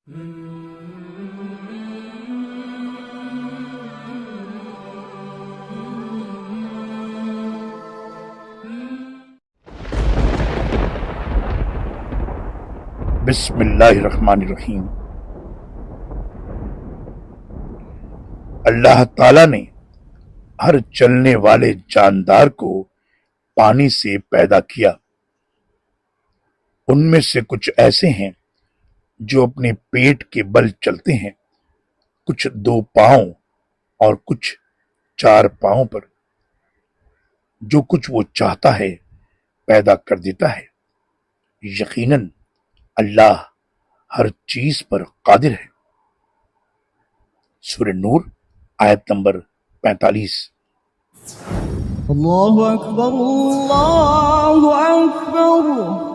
بسم اللہ الرحمن الرحیم۔ اللہ تعالیٰ نے ہر چلنے والے جاندار کو پانی سے پیدا کیا۔ ان میں سے کچھ ایسے ہیں جو اپنے پیٹ کے بل چلتے ہیں، کچھ 2 پاؤں اور کچھ 4 پاؤں پر۔ جو کچھ وہ چاہتا ہے پیدا کر دیتا ہے۔ یقیناً اللہ ہر چیز پر قادر ہے۔ سورہ نور آیت نمبر 45۔ اللہ اکبر اللہ اکبر۔